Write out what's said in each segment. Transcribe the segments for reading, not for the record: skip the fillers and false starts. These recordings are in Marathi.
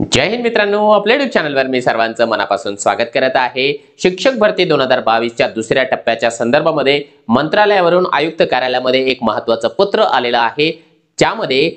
जय हिंद मित्रांनो, आपल्या YouTube चॅनलवर मी सर्वांचं मनापासून स्वागत करत आहे। शिक्षक भरती 2022 च्या दुसऱ्या टप्प्याच्या संदर्भामध्ये मंत्रालयावरून आयुक्त कार्यालयामध्ये एक महत्त्वाचं पत्र आलेलं आहे, ज्यामध्ये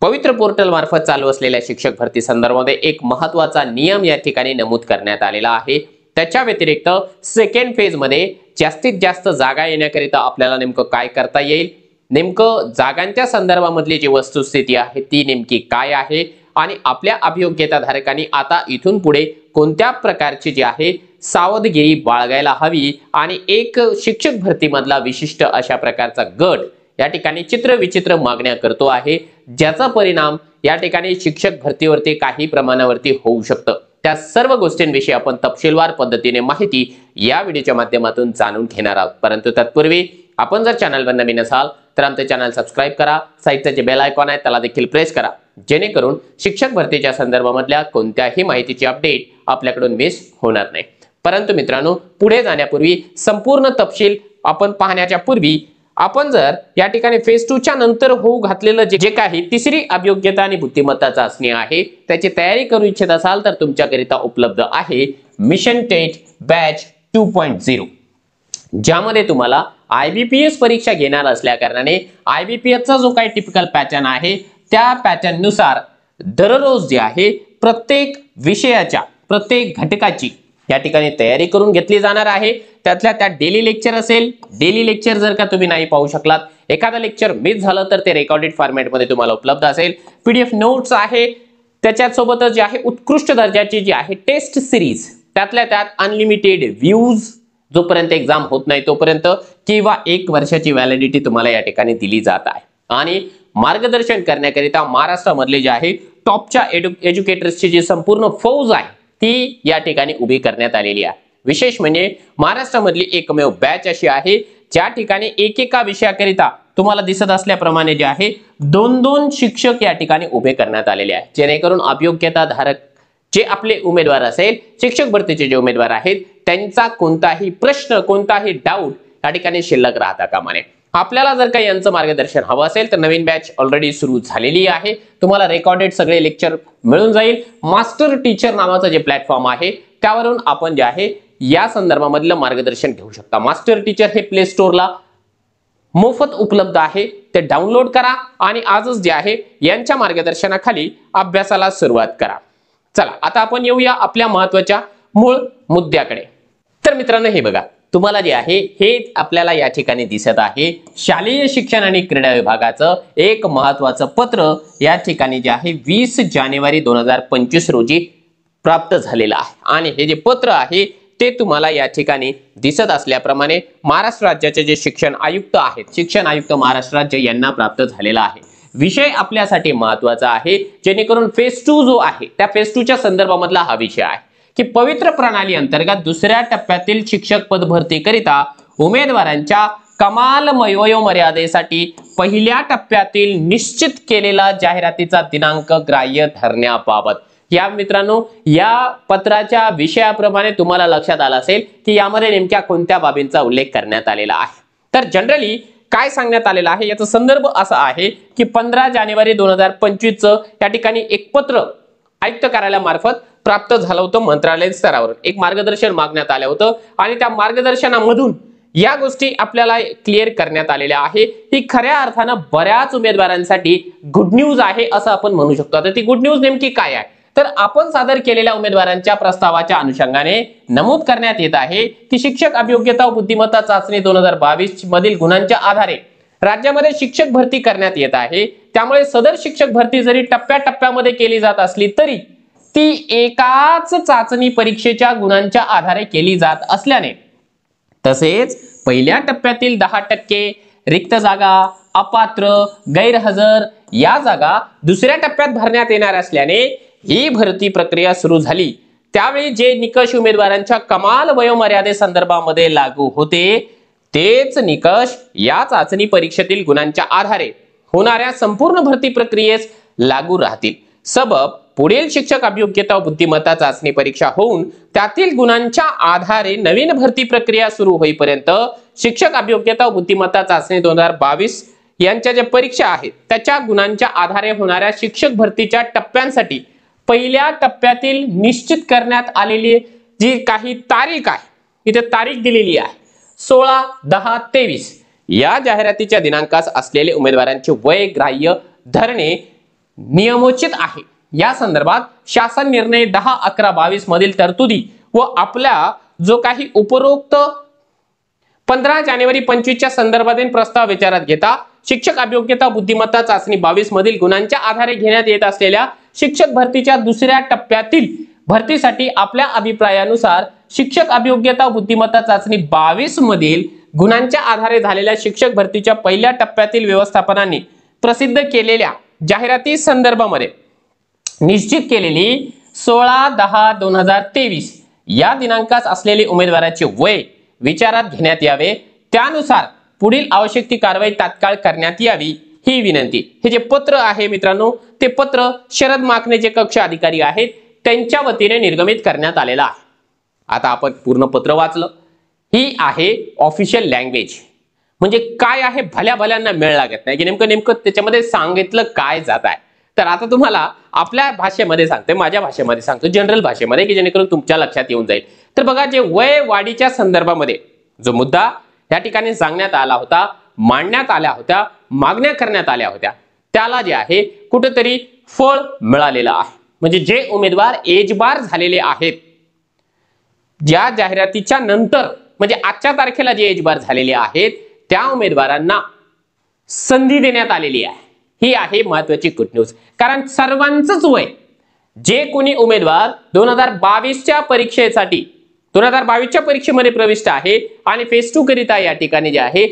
पवित्र पोर्टल मार्फत चालू असलेल्या शिक्षक भरती संदर्भामध्ये एक महत्त्वाचा नियम या ठिकाणी नमूद करण्यात आलेला आहे। त्याच्या व्यतिरिक्त सेकंड फेज मध्ये जास्तीत जास्त जागा येण्याकरिता आपल्याला नेमकं काय करता येईल, नेमकं जागांच्या संदर्भामधली जी वस्तुस्थिती आहे ती नेमकी काय आहे आणि आपल्या अभियोग्यता धारकांनी आता इथून पुढे कोणत्या प्रकारची जी आहे सावधगिरी बाळगायला हवी आणि एक शिक्षक भरती मधला विशिष्ट अशा प्रकारचा गट या ठिकाणी चित्रविचित्र मागण्या करतो आहे, ज्याचा परिणाम या ठिकाणी शिक्षक भरतीवरती काही प्रमाणावरती होऊ शकतं। त्या सर्व गोष्टींविषयी आपण तपशीलवार पद्धतीने माहिती या व्हिडिओच्या माध्यमातून जाणून घेणार आहोत। परंतु तत्पूर्वी आपण जर चॅनलवर नवीन असाल तर आमचे चॅनल सबस्क्राइब करा, साईडचे जे बेल आयकॉन आहे त्याला देखील प्रेस करा, जेणेकरून शिक्षक भरतीच्या संदर्भामधल्या कोणत्याही माहितीची अपडेट आपल्याकडून मिस होणार नाही। परंतु मित्रांनो, पुढे जाण्यापूर्वी संपूर्ण तपशील आपण पाहण्याच्या पूर्वी आपण जर या ठिकाणी फेज 2 च्या नंतर होऊ घातलेलं जे काही तिसरी अभियोग्यता आणि बुद्धिमत्ता चाचणी आहे त्याची तयारी करू इच्छित असाल तर तुमच्याकरिता उपलब्ध आहे मिशन टेट बॅच 2.0, ज्यामध्ये तुम्हाला IBPS परीक्षा घेणार असल्या कारणाने IBPS चा जो काही टिपिकल पॅटर्न आहे त्या पॅटर्न नुसार दररोज जे आहे प्रत्येक विषयाच्या प्रत्येक घटकाची या ठिकाणी तयारी करून घेतली जाणार आहे। त्यातल्या त्यात डेली लेक्चर असेल, डेली लेक्चर जर का तुम्ही नाही पाहू शकलात, एखादा लेक्चर मिस झालं तर ते रेकॉर्डेड फॉर्मॅट मध्ये तुम्हाला उपलब्ध असेल। PDF नोट्स आहे, त्याच्याच सोबतच जे आहे उत्कृष्ट दर्जाची जी आहे टेस्ट सिरीज, त्यातल्या त्यात अनलिमिटेड व्ह्यूज जोपर्यंत एग्जाम होत नाही तोपर्यंत किंवा 1 वर्षाची व्हॅलिडिटी तुम्हाला या ठिकाणी दिली जात आहे। आणि मार्गदर्शन करण्याकरिता महाराष्ट्रामधले जे आहे टॉपच्या एज्युकेटर्सची जी संपूर्ण फौज आहे ती या ठिकाणी उभी करण्यात आलेली आहे। विशेष म्हणजे महाराष्ट्रामधली एकमेव बॅच अशी आहे ज्या ठिकाणी एकेका विषयाकरिता तुम्हाला दिसत असल्याप्रमाणे जे आहे 2-2 शिक्षक या ठिकाणी उभे करण्यात आलेले आहेत, जेणेकरून अभियोग्यता धारक जे आपले उमेदवार असेल, शिक्षक भरतीचे जे उमेदवार आहेत त्यांचा कोणताही प्रश्न कोणताही डाऊट या ठिकाणी शिल्लक राहता कामा नये। आपल्याला जर काही यांचं मार्गदर्शन हवं असेल तर नवीन बॅच ऑलरेडी सुरू झालेली आहे, तुम्हाला रेकॉर्डेड सगळे लेक्चर मिळून जाईल। मास्टर टीचर नावाचं जे प्लॅटफॉर्म आहे त्यावरून आपण जे आहे या संदर्भामधलं मार्गदर्शन घेऊ शकता। मास्टर टीचर हे प्ले स्टोअरला मोफत उपलब्ध आहे, ते डाउनलोड करा आणि आजच जे आहे यांच्या मार्गदर्शनाखाली अभ्यासाला सुरुवात करा। चला आता आपण येऊया आपल्या महत्त्वाच्या मूळ मुद्द्याकडे। तर मित्रांनो, हे बघा, तुम्हाला जे आहे हे आपल्याला या ठिकाणी दिसत आहे शालेय शिक्षण आणि क्रीडा विभागाचं एक महत्त्वाचं पत्र या ठिकाणी जे आहे 20 जानेवारी 2025 रोजी प्राप्त झालेलं आहे। आणि हे जे पत्र आहे ते तुम्हाला या ठिकाणी दिसत असल्याप्रमाणे महाराष्ट्र राज्याचे जे शिक्षण आयुक्त आहेत, शिक्षण आयुक्त महाराष्ट्र राज्य यांना प्राप्त झालेला आहे। विषय आपल्यासाठी महत्त्वाचा आहे, जेणेकरून फेज 2 जो आहे त्या फेज 2 च्या संदर्भामधला हा विषय आहे की पवित्र प्रणाली अंतर्गत दुसऱ्या टप्प्यातील शिक्षक पद भरती करिता उमेदवारांच्या कमाल वयोमर्यादेसाठी पहिल्या टप्प्यातील निश्चित केलेला जाहिरातीचा दिनांक ग्राह्य धरण्याबाबत। या मित्रांनो, या पत्राच्या विषयाप्रमाणे तुम्हाला लक्षात आलं असेल की यामध्ये नेमक्या कोणत्या बाबींचा उल्लेख करण्यात आलेला आहे। तर जनरली काय सांगण्यात आलेलं आहे याचा संदर्भ असा आहे की 15 जानेवारी 2025 चं या ठिकाणी एक पत्र आयुक्त कार्यालयामार्फत प्राप्त झालं होतं। मंत्रालय स्तरावरून एक मार्गदर्शन मागण्यात आलं होतं आणि त्या मार्गदर्शनामधून या गोष्टी आपल्याला क्लिअर करण्यात आलेल्या आहे। ही खऱ्या अर्थानं बऱ्याच उमेदवारांसाठी गुड न्यूज आहे असं आपण म्हणू शकतो। आता ती गुड न्यूज नेमकी काय आहे तर आपण सादर केलेल्या उमेदवारांच्या प्रस्तावाच्या अनुषंगाने नमूद करण्यात येत आहे की शिक्षक अभियोग्यता व बुद्धिमत्ता चाचणी 2022 मधील गुणांच्या आधारे राज्यामध्ये शिक्षक भरती करण्यात येत आहे। त्यामुळे सदर शिक्षक भरती जरी टप्प्याटप्प्यामध्ये केली जात असली तरी ती एकाच चाचणी परीक्षेच्या गुणांच्या आधारे केली जात असल्याने, तसेच पहिल्या टप्प्यातील 10% रिक्त जागा, अपात्र, गैरहजर या जागा दुसऱ्या टप्प्यात भरण्यात येणार असल्याने ही भरती प्रक्रिया सुरू झाली त्यावेळी जे निकष उमेदवारांच्या कमाल वयोमर्यादे संदर्भामध्ये लागू होते तेच निकष या चाचणी परीक्षेतील गुणांच्या आधारे होणाऱ्या संपूर्ण भरती प्रक्रियेस लागू राहतील। सबब पुढील शिक्षक अभियोग्यता व बुद्धिमत्ता चाचणी परीक्षा होऊन त्यातील गुणांच्या आधारे नवीन भरती प्रक्रिया सुरू होईपर्यंत शिक्षक अभियोग्यता व बुद्धिमत्ता चाचणी 2022 यांच्या ज्या परीक्षा आहेत त्याच्या गुणांच्या आधारे होणाऱ्या शिक्षक भरतीच्या टप्प्यांसाठी पहिल्या टप्प्यातील निश्चित करण्यात आलेली जी काही तारीख आहे, इथे तारीख दिलेली आहे 16/10/23 या जाहिरातीच्या दिनांकास असलेले उमेदवारांचे वय ग्राह्य धरणे नियमोचित आहे। या संदर्भात शासन निर्णय 10/11/22 मधील तरतुदी व आपल्या जो काही उपरोक्त 15 जानेवारी 25 च्या संदर्भातील प्रस्ताव विचारात घेता शिक्षक अभियोग्यता बुद्धिमत्ता चाचणी 22 मधील गुणांच्या आधारे घेण्यात येत असलेल्या शिक्षक भरतीच्या दुसऱ्या टप्प्यातील भरतीसाठी आपल्या अभिप्रायानुसार शिक्षक अभियोग्यता बुद्धिमत्ता चाचणी 22 मधील गुणांच्या आधारे झालेल्या शिक्षक भरतीच्या पहिल्या टप्प्यातील व्यवस्थापनाने प्रसिद्ध केलेल्या जाहिराती संदर्भामध्ये निश्चित केलेली 16/10/2023 या दिनांकास असलेले उमेदवाराचे वय विचारात घेण्यात यावे, त्यानुसार पुढील आवश्यक ती कारवाई तात्काळ करण्यात यावी ही विनंती। हे जे पत्र आहे मित्रांनो, ते पत्र शरद माकणे जे कक्ष अधिकारी आहेत त्यांच्या वतीने निर्गमित करण्यात आलेला आहे। आता आपण पूर्ण पत्र वाचलं, ही आहे ऑफिशियल लँग्वेज, म्हणजे काय आहे भल्या भल्यांना मेळ लागत नाही की नेमकं त्याच्यामध्ये सांगितलं काय जात आहे। तर आता तुम्हाला आपल्या भाषेमध्ये सांगते, माझ्या भाषेमध्ये सांगतो, जनरल भाषेमध्ये, की जेणेकरून तुमच्या लक्षात येऊन जाईल। तर बघा, जे वय वाढीच्या संदर्भामध्ये जो मुद्दा या ठिकाणी सांगण्यात आला होता, मांडण्यात आल्या होत्या, मागण्या करण्यात आल्या होत्या, त्याला जे आहे कुठेतरी फळ मिळालेलं आहे। म्हणजे जे उमेदवार एज बार झालेले आहेत, ज्या जाहिरातीच्या नंतर म्हणजे आजच्या तारखेला जे एज बार झालेले आहेत त्या उमेदवारांना संधी देण्यात आलेली आहे। ही आहे महत्त्वाची गुड न्यूज, कारण सर्वांचंच वय, जे कोणी उमेदवार 2022च्या परीक्षेसाठी 2022च्या परीक्षेमध्ये प्रविष्ट आहे आणि फेज 2 करिता या ठिकाणी जे आहे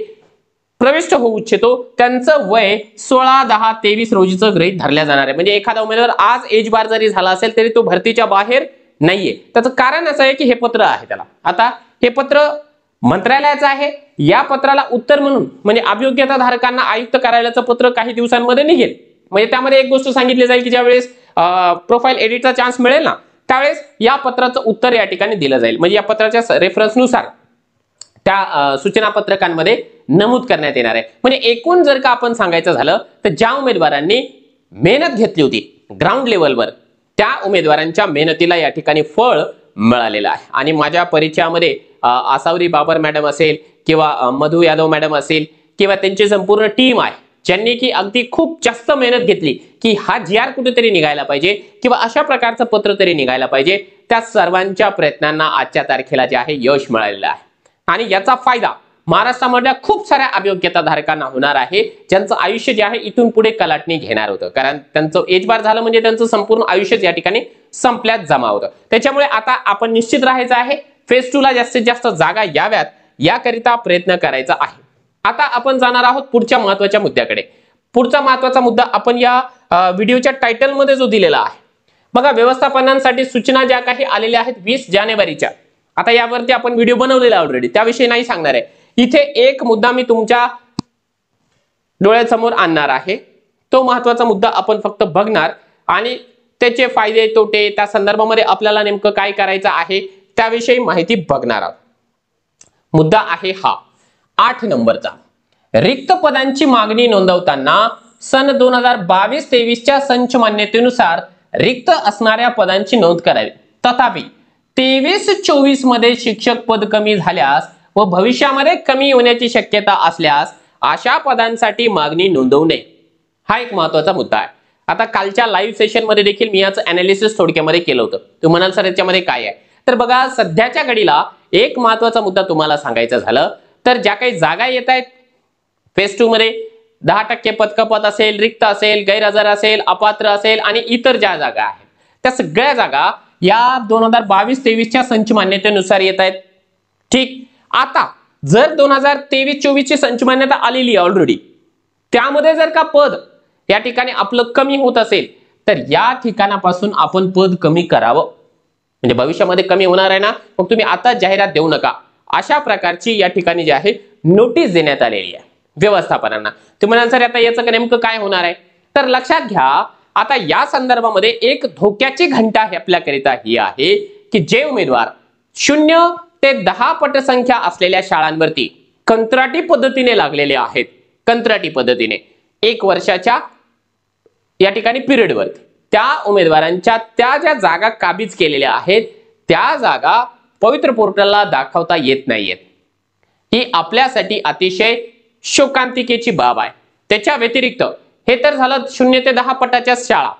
प्रविष्ट होऊ इच्छितो, त्यांचं वय 16/10/23 रोजीचं गृहीत धरल्या जाणार आहे। म्हणजे एखादा उमेदवार आज एज बार जरी झाला असेल तरी तो भरतीच्या बाहेर नाहीये। त्याचं कारण असं आहे की हे पत्र आहे त्याला, आता हे पत्र मंत्रालयाचं आहे, या पत्राला उत्तर म्हणून म्हणजे अभियोग्यता धारकांना आयुक्त कार्यालयाचं पत्र काही दिवसांमध्ये निघेल। म्हणजे त्यामध्ये एक गोष्ट सांगितली जाईल की ज्यावेळेस प्रोफाईल एडिटचा चान्स मिळेल ना, त्यावेळेस या पत्राचं उत्तर या ठिकाणी दिलं जाईल। म्हणजे या पत्राच्या रेफरन्सनुसार त्या सूचना पत्रकांमध्ये नमूद करण्यात येणार आहे। म्हणजे एकूण जर का आपण सांगायचं झालं तर ज्या उमेदवारांनी मेहनत घेतली होती ग्राउंड लेवलवर, त्या उमेदवारांच्या मेहनतीला या ठिकाणी फळ मिळालेलं आहे। आणि माझ्या परिचयामध्ये आसावरी बाबर मॅडम असेल किंवा मधु यादव मॅडम असेल किंवा त्यांची संपूर्ण टीम आहे, ज्यांनी की अगदी खूप जास्त मेहनत घेतली की हा GR कुठेतरी निघायला पाहिजे किंवा अशा प्रकारचं पत्र तरी निघायला पाहिजे, त्या सर्वांच्या प्रयत्नांना आजच्या तारखेला जे आहे यश मिळालेलं आहे। आणि याचा फायदा महाराष्ट्रामधल्या खूप साऱ्या अभियोग्यता धारकांना होणार आहे, ज्यांचं आयुष्य जे आहे इथून पुढे कलाटणी घेणार होतं, कारण त्यांचं एज बार झालं म्हणजे त्यांचं संपूर्ण आयुष्य या ठिकाणी संपल्यात जमा होतं। त्याच्यामुळे आता आपण निश्चित राहायचं आहे, फेज 2 ला जास्तीत जास्त जागा याव्यात याकरिता प्रयत्न करायचा आहे। आता आपण जाणार आहोत पुढच्या महत्त्वाच्या मुद्द्याकडे। पुढचा महत्त्वाचा मुद्दा आपण या व्हिडिओच्या टायटल मध्ये जो दिलेला आहे बघा, व्यवस्थापनांसाठी सूचना ज्या काही आलेल्या आहेत 20 जानेवारीच्या, आता यावरती आपण व्हिडिओ बनवलेला ऑलरेडी, त्याविषयी नाही सांगणार आहे। इथे एक मुद्दा मी तुमच्या डोळ्यासमोर आणणार आहे, तो महत्त्वाचा मुद्दा आपण फक्त बघणार आणि त्याचे फायदे तोटे, त्या संदर्भामध्ये आपल्याला नेमकं काय करायचं आहे त्याविषयी माहिती बघणार आहोत। मुद्दा आहे हा 8 नंबरचा, रिक्त पदांची मागणी नोंदवताना सन 2022-23च्या संच मान्यतेनुसार रिक्त असणाऱ्या पदांची नोंद करावी। तथापि 23-24 मध्ये शिक्षक पद कमी झाल्यास व भविष्यामध्ये कमी होण्याची शक्यता असल्यास अशा पदांसाठी मागणी नोंदवू नये, हा एक महत्त्वाचा मुद्दा आहे। आता कालच्या लाईव्ह सेशन मध्ये देखील मी याचं अनालिसिस थोडक्यामध्ये केलं होतं, तुम्ही म्हणाल सर याच्यामध्ये काय आहे, तर बघा सध्याच्या घडीला एक महत्त्वाचा मुद्दा तुम्हाला सांगायचं झालं तर ज्या काही जागा येत आहेत फेज 2 मध्ये 10% पदकपात असेल, रिक्त असेल, गैरहजर असेल, अपात्र असेल आणि इतर ज्या जागा आहेत त्या सगळ्या जागा या 2022-23च्या संच मान्यतेनुसार येत आहेत। ठीक, आता जर 2023-24 ची संच मान्यता आलेली ऑलरेडी, त्यामध्ये जर का पद या ठिकाणी आपलं कमी होत असेल तर या ठिकाणापासून आपण पद कमी करावं, म्हणजे भविष्यामध्ये कमी होणार आहे ना, मग तुम्ही आता जाहिरात देऊ नका, अशा प्रकारची या ठिकाणी जी आहे नोटीस देण्यात आलेली आहे व्यवस्थापनांना। तुम्ही म्हणाल सर आता याचं नेमकं काय होणार आहे, तर लक्षात घ्या आता या संदर्भामध्ये एक धोक्याची घंटा आपल्याकरिता ही आहे की जे उमेदवार 0 ते 10 पटसंख्या असलेल्या शाळांवरती कंत्राटी पद्धतीने लागलेले आहेत, कंत्राटी पद्धतीने 1 वर्षाच्या या ठिकाणी पिरियडवरती, त्या उमेदवारांच्या त्या ज्या जागा काबीज केलेल्या आहेत त्या जागा पवित्र पोर्टलला दाखवता येत नाहीयेत। ही आपल्यासाठी अतिशय शोकांतिकेची बाब आहे। त्याच्या व्यतिरिक्त हे तर झालं 0 ते 10 पटाच्या शाळा,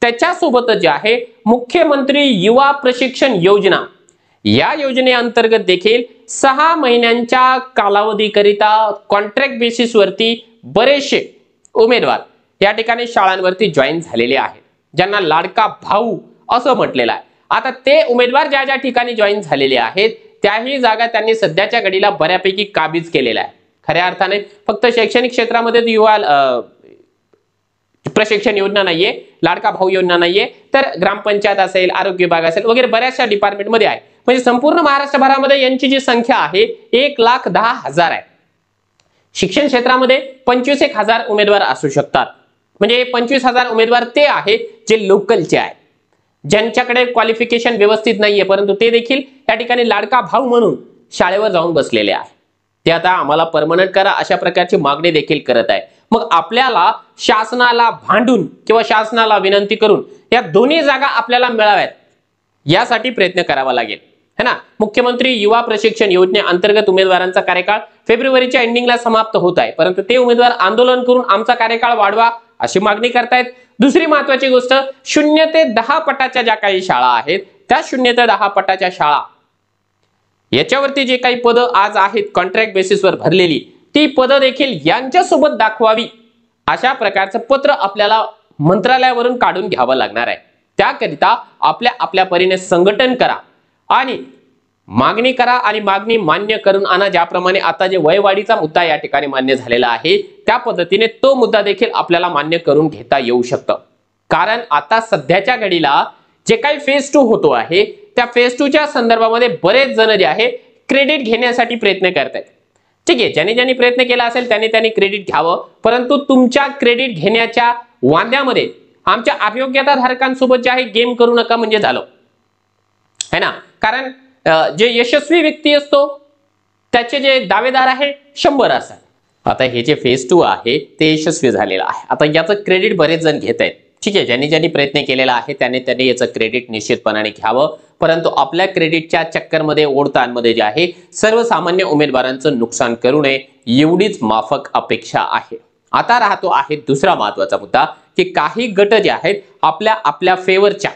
त्याच्यासोबत जे आहे मुख्यमंत्री युवा प्रशिक्षण योजना, या योजनेअंतर्गत देखील 6 महिन्यांच्या कालावधीकरिता कॉन्ट्रॅक्ट बेसिसवरती बरेचसे उमेदवार या ठिकाणी शाळांवरती जॉईन झालेले आहेत, ज्यांना लाडका भाऊ असं म्हटलेलं आहे। आता ते उमेदवार ज्या ज्या ठिकाणी जॉईन झालेले आहेत त्याही जागा त्यांनी सध्याच्या घडीला बऱ्यापैकी काबीज केलेल्या आहे। खऱ्या अर्थाने फक्त शैक्षणिक क्षेत्रामध्ये युवा प्रशिक्षण योजना नाहीये, लाडका भाऊ योजना नाहीये, तर ग्रामपंचायत असेल, आरोग्य विभाग असेल वगैरे बऱ्याचशा डिपार्टमेंटमध्ये आहे। म्हणजे संपूर्ण महाराष्ट्रभरामध्ये यांची जी संख्या आहे 1,10,000 आहे। शिक्षण क्षेत्रामध्ये 25,000 उमेदवार असू शकतात। म्हणजे 25,000 उमेदवार ते आहे जे लोकलचे आहेत, ज्यांच्याकडे क्वालिफिकेशन व्यवस्थित नाहीये, परंतु ते देखील या ठिकाणी लाडका भाऊ म्हणून शाळेवर जाऊन बसलेले आहे। ते आता आम्हाला परमनंट करा अशा प्रकारची मागणी देखील करत आहे। मग आपल्याला शासनाला भांडून किंवा शासनाला विनंती करून या दोन्ही जागा आपल्याला मिळाव्यात यासाठी प्रयत्न करावा लागेल, है ना। मुख्यमंत्री युवा प्रशिक्षण योजनेअंतर्गत उमेदवारांचा कार्यकाळ फेब्रुवारीच्या एंडिंगला समाप्त होत आहे, परंतु ते उमेदवार आंदोलन करून आमचा कार्यकाळ वाढवा अशी मागणी करतायत। दुसरी महत्त्वाची गोष्ट, 0 ते 10 पटाच्या ज्या काही शाळा आहेत त्या 0 ते 10 पटाच्या शाळा याच्यावरती जे काही पदं आज आहेत कॉन्ट्रॅक्ट बेसिसवर भरलेली, ती पदं देखील यांच्यासोबत दाखवावी अशा प्रकारचं पत्र आपल्याला मंत्रालयावरून काढून घ्यावं लागणार आहे। त्याकरिता आपल्या आपल्या परीने संघटन करा आणि मागणी करा आणि मागणी मान्य करून आणा। ज्याप्रमाणे आता जे वयवाढीचा मुद्दा या ठिकाणी मान्य झालेला आहे त्या पद्धतीने तो मुद्दा देखील आपल्याला मान्य करून घेता येऊ शकतं। कारण आता सध्याच्या घडीला जे काही फेज 2 होतो आहे त्या फेज 2 च्या संदर्भामध्ये बरेच जण जे आहे क्रेडिट घेण्यासाठी प्रयत्न करतात। ठीक आहे, ज्यांनी ज्यांनी प्रयत्न केला असेल त्यांनी क्रेडिट घ्यावं, परंतु तुमच्या क्रेडिट घेण्याच्या वांद्यामध्ये आमच्या अभियोग्यता धारकांसोबत जे आहे गेम करू नका म्हणजे झालं, है ना। कारण जे यशस्वी व्यक्ती असतो त्याचे जे दावेदार आहे 100 असतात। आता हे जे फेज 2 आहे ते यशस्वी झालेलं आहे, आता याचं क्रेडिट बरेच जण घेत आहेत। ठीक आहे, ज्यांनी ज्यांनी प्रयत्न केलेला आहे त्यांनी याचं क्रेडिट निश्चितपणाने घ्यावं, परंतु आपल्या क्रेडिटच्या चक्करमध्ये ओढतांमध्ये जे आहे सर्वसामान्य उमेदवारांचं नुकसान करू नये एवढीच माफक अपेक्षा आहे। आता राहतो आहे दुसरा महत्त्वाचा मुद्दा की काही गट जे आहेत आपल्या फेवरच्या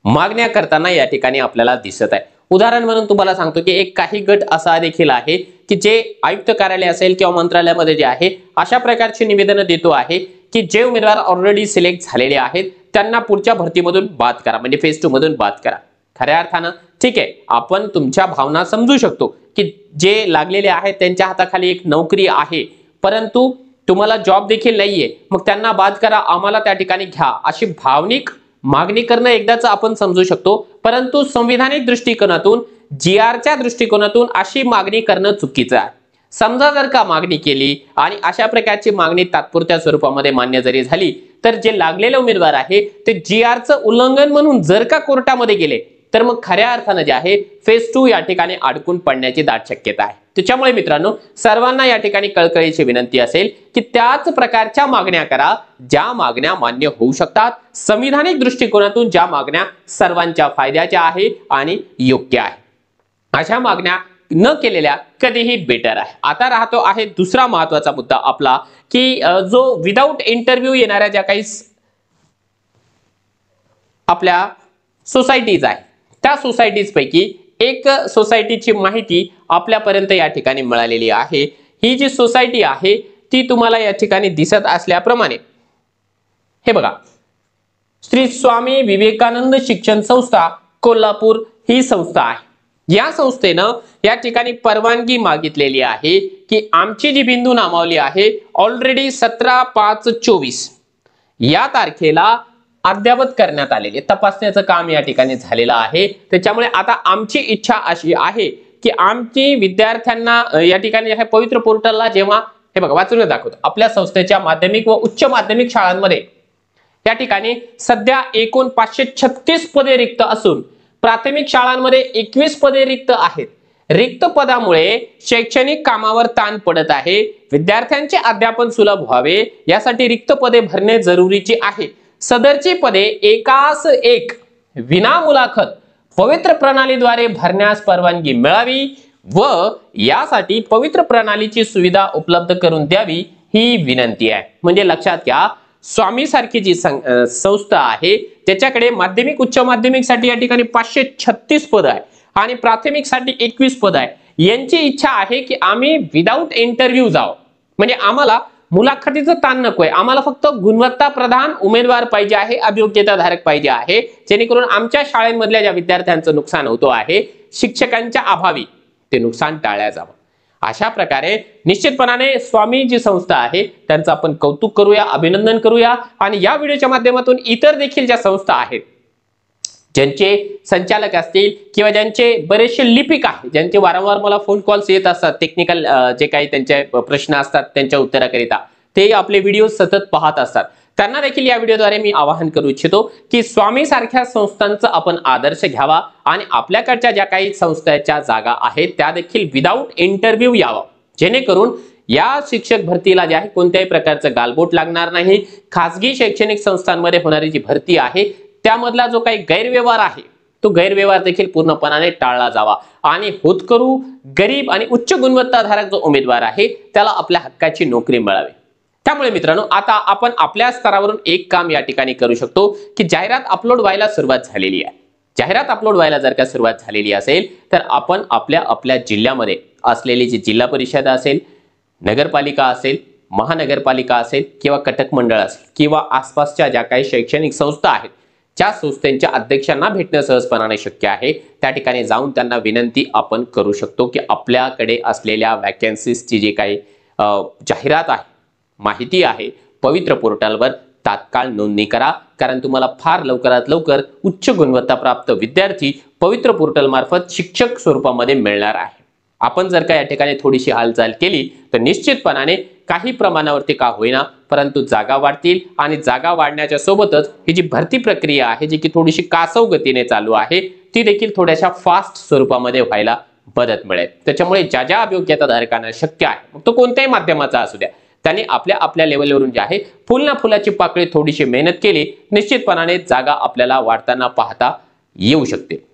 मागण्या करताना या ठिकाणी आपल्याला दिसत आहे। उदाहरण म्हणून तुम्हाला सांगतो की एक काही गट असा देखील आहे की जे आयुक्त कार्यालय असेल किंवा मंत्रालयामध्ये जे आहे अशा प्रकारची निवेदन देतो आहे की जे उमेदवार ऑलरेडी सिलेक्ट झालेले आहेत त्यांना पुढच्या भरतीमधून बाद करा, म्हणजे फेज 2 मधून बाद करा। खऱ्या अर्थानं ठीक आहे, आपण तुमच्या भावना समजू शकतो की जे लागलेले आहेत त्यांच्या हाताखाली एक नोकरी आहे, परंतु तुम्हाला जॉब देखील नाहीये, मग त्यांना बाद करा, आम्हाला त्या ठिकाणी घ्या अशी भावनिक मागणी करणं एकदाच आपण समजू शकतो, परंतु संविधानिक दृष्टिकोनातून GR च्या दृष्टिकोनातून अशी मागणी करणं चुकीचं आहे। समजा जर का मागणी केली आणि अशा प्रकारची मागणी तात्पुरत्या स्वरूपामध्ये मान्य जरी झाली तर जे लागलेले उमेदवार आहे ते GR चं उल्लंघन म्हणून जर का कोर्टामध्ये गेले तर मग खऱ्या अर्थाने जे आहे फेज 2 या ठिकाणी अडकून पडण्याची दाट शक्यता आहे। त्याच्यामुळे मित्रांनो सर्वांना या ठिकाणी कळकळीची विनंती असेल की त्याच प्रकारच्या मागण्या करा ज्या मागण्या मान्य होऊ शकतात, संविधानिक दृष्टिकोनातून ज्या मागण्या सर्वांच्या फायद्याच्या आहे आणि योग्य आहे, अशा मागण्या न केलेल्या कधीही बेटर आहे। आता राहतो आहे दुसरा महत्त्वाचा मुद्दा आपला की जो विदाउट इंटरव्ह्यू येणाऱ्या ज्या काही आपल्या सोसायटीज आहे त्या सोसायटीज पैकी एक सोसायटीची माहिती आपल्यापर्यंत या ठिकाणी मिळालेली आहे। ही जी सोसायटी आहे ती तुम्हाला या ठिकाणी दिसत असल्याप्रमाणे हे बघा, श्री स्वामी विवेकानंद शिक्षण संस्था कोल्हापूर ही संस्था आहे। या संस्थेनं या ठिकाणी परवानगी मागितलेली आहे की आमची जी बिंदू नामावली आहे ऑलरेडी 17/5/24 या तारखेला अद्यावत करण्यात आलेली तपासण्याचं काम या ठिकाणी झालेलं आहे। त्याच्यामुळे आता आमची इच्छा अशी आहे की आमची विद्यार्थ्यांना या ठिकाणी पवित्र पोर्टलला जेव्हा हे बघा वाचून दाखवतो, आपल्या संस्थेच्या माध्यमिक व उच्च माध्यमिक शाळांमध्ये या ठिकाणी सध्या एकूण 536 पदे रिक्त असून प्राथमिक शाळांमध्ये 21 पदे रिक्त आहेत। रिक्त पदामुळे शैक्षणिक कामावर ताण पडत आहे, विद्यार्थ्यांचे अध्यापन सुलभ व्हावे यासाठी रिक्त पदे भरणे जरुरीचे आहे। सदरची पदे एकास एक विना मुलाखत पवित्र प्रणालीद्वारे भरण्यास परवानगी मिळावी व यासाठी पवित्र प्रणालीची सुविधा उपलब्ध करून द्यावी ही विनंती आहे. म्हणजे लक्षात घ्या, स्वामी सारखी जी संस्था आहे त्याच्याकडे माध्यमिक उच्च माध्यमिक साठी या ठिकाणी 536 पद आहे आणि प्राथमिक साठी 21 पद आहे. यांची इच्छा आहे की आम्ही विदाऊट इंटरव्ह्यू जावं, म्हणजे आम्हाला मुलाखतीचं ताण नकोय, आम्हाला फक्त गुणवत्ता प्रधान उमेदवार पाहिजे आहे, अभियोग्यताधारक पाहिजे आहे, जेणेकरून आमच्या शाळेमधल्या ज्या विद्यार्थ्यांचं नुकसान होतो आहे शिक्षकांच्या अभावी ते नुकसान टाळल्या जावं. अशा प्रकारे निश्चितपणाने स्वामी जी संस्था आहे त्यांचं आपण कौतुक करूया, अभिनंदन करूया आणि या व्हिडिओच्या माध्यमातून इतर देखील ज्या संस्था आहेत ज्यांचे संचालक असतील किंवा ज्यांचे बरेचसे लिपिक आहेत, ज्यांचे वारंवार मला फोन कॉल्स येत असतात, टेक्निकल जे काही त्यांचे प्रश्न असतात त्यांच्या उत्तराकरिता ते आपले व्हिडिओ सतत पाहत असतात, त्यांना देखील या व्हिडिओद्वारे मी आवाहन करू इच्छितो की स्वामी सारख्या संस्थांचा आपण आदर्श घ्यावा आणि आपल्याकडच्या ज्या काही संस्थांच्या जागा आहेत त्या देखील विदाऊट इंटरव्ह्यू यावं, जेणेकरून या शिक्षक भरतीला जे आहे कोणत्याही प्रकारचं गालबोट लागणार नाही. खासगी शैक्षणिक संस्थांमध्ये होणारी जी भरती आहे त्यामधला जो काही गैरव्यवहार आहे तो गैरव्यवहार देखील पूर्णपणाने टाळला जावा आणि होतकरू गरीब आणि उच्च गुणवत्ताधारक जो उमेदवार आहे त्याला आपल्या हक्काची नोकरी मिळावी. त्यामुळे मित्रांनो, आता आपण आपल्या स्तरावरून एक काम या ठिकाणी करू शकतो की जाहिरात अपलोड व्हायला सुरुवात झालेली आहे. जाहिरात अपलोड व्हायला जर का सुरुवात झालेली असेल तर आपण आपल्या जिल्ह्यामध्ये असलेली जी जिल्हा परिषद असेल, नगरपालिका असेल, महानगरपालिका असेल किंवा कटक मंडळ असेल किंवा आसपासच्या ज्या काही शैक्षणिक संस्था आहेत ज्या संस्थांच्या अध्यक्षांना भेटणं सहजपणाने शक्य आहे त्या ठिकाणी जाऊन त्यांना विनंती आपण करू शकतो की आपल्याकडे असलेल्या वॅकन्सीजची जी काही जाहिरात आहे, माहिती आहे, पवित्र पोर्टलवर तात्काळ नोंदणी करा, कारण तुम्हाला फार लवकरात लवकर उच्च गुणवत्ता प्राप्त विद्यार्थी पवित्र पोर्टल मार्फत शिक्षक स्वरूपामध्ये मिळणार आहे. आपण जर का या ठिकाणी थोडीशी हालचाल केली तर निश्चितपणाने काही प्रमाणावरती का होईना परंतु जागा वाढतील आणि जागा वाढण्याच्या सोबतच ही जी भरती प्रक्रिया आहे जी की थोडीशी कासव गतीने चालू आहे ती देखील थोड्याशा फास्ट स्वरूपामध्ये व्हायला मदत मिळेल. त्याच्यामुळे ज्या ज्या अभियोग्यताधारकांना शक्य आहे, मग तो कोणत्याही माध्यमाचा असू द्या, त्यांनी आपल्या लेवलवरून जे आहे फुल ना फुलाची पाकळी थोडीशी मेहनत केली, निश्चितपणाने जागा आपल्याला वाढताना पाहता येऊ शकते.